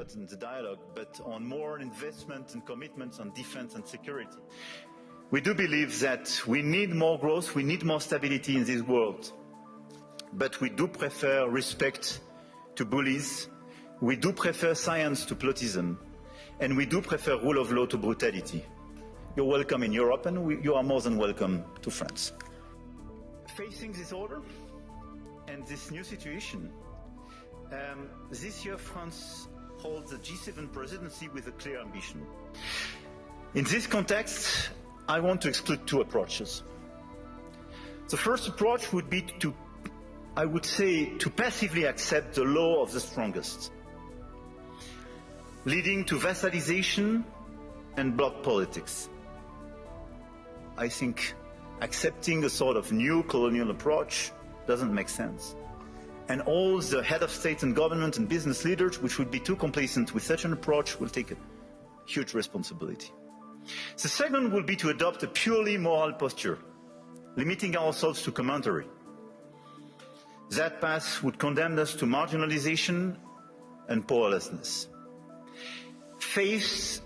not in the dialogue, but on more investment and commitments on defense and security. We do believe that we need more growth, we need more stability in this world, but we do prefer respect to bullies, we do prefer science to plotism, and we do prefer rule of law to brutality. You're welcome in Europe, and you are more than welcome to France. Facing this order and this new situation, this year France holds the G7 presidency with a clear ambition. In this context, I want to exclude two approaches. The first approach would be to passively accept the law of the strongest, leading to vassalization and bloc politics. I think accepting a sort of new colonial approach doesn't make sense. And all the head of state and government and business leaders, which would be too complacent with such an approach, will take a huge responsibility. The second will be to adopt a purely moral posture, limiting ourselves to commentary. That path would condemn us to marginalization and powerlessness. Faced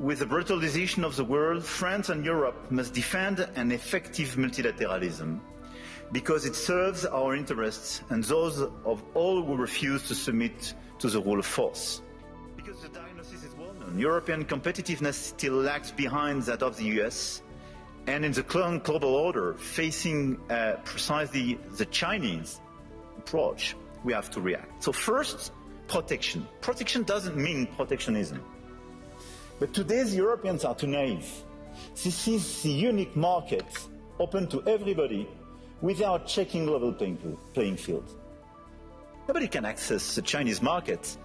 with the brutalization of the world, France and Europe must defend an effective multilateralism because it serves our interests and those of all who refuse to submit to the rule of force. Because the diagnosis is well known, European competitiveness still lags behind that of the US, and in the current global order, facing precisely the Chinese approach, we have to react. So first, protection. Protection doesn't mean protectionism. But today's Europeans are too naive. This is the unique market open to everybody without checking level playing field. Nobody can access the Chinese market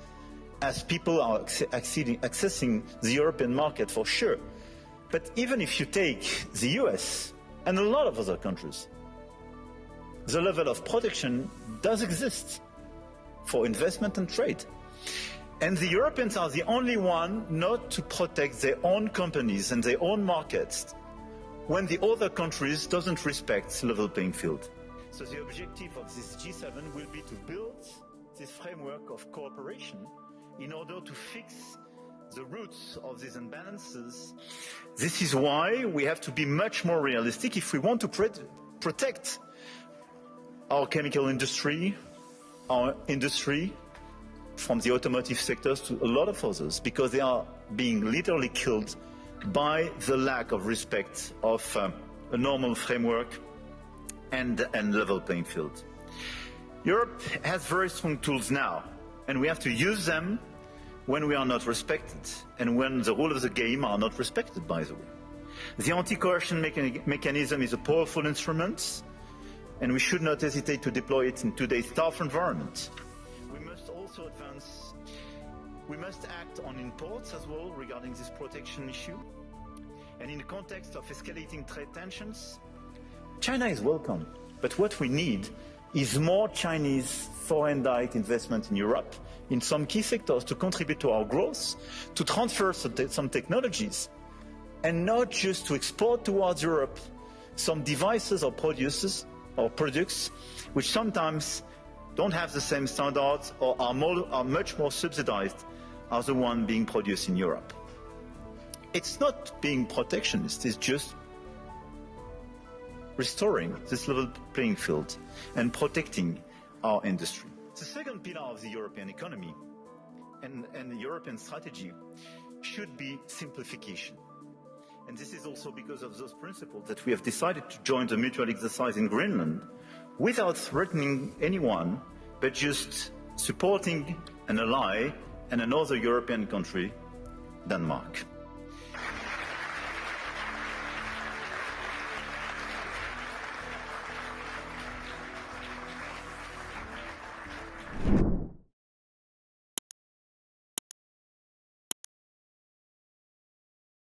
as people are accessing the European market for sure. But even if you take the US and a lot of other countries, the level of protection does exist for investment and trade. And the Europeans are the only one not to protect their own companies and their own markets when the other countries doesn't respect level playing field. So the objective of this G7 will be to build this framework of cooperation in order to fix the roots of these imbalances. This is why we have to be much more realistic if we want to protect our chemical industry, our industry, from the automotive sectors to a lot of others, because they are being literally killed by the lack of respect of a normal framework and level playing field. Europe has very strong tools now, and we have to use them when we are not respected and when the rules of the game are not respected, by the way. The anti-coercion mechanism is a powerful instrument, and we should not hesitate to deploy it in today's tough environment. We must act on imports as well regarding this protection issue. And in the context of escalating trade tensions, China is welcome. But what we need is more Chinese foreign direct investment in Europe, in some key sectors, to contribute to our growth, to transfer some technologies, and not just to export towards Europe some devices or products which sometimes don't have the same standards or are much more subsidized as the one being produced in Europe. It's not being protectionist, it's just restoring this level playing field and protecting our industry. The second pillar of the European economy and the European strategy should be simplification. And this is also because of those principles that we have decided to join the mutual exercise in Greenland without threatening anyone, but just supporting an ally and another European country, Denmark.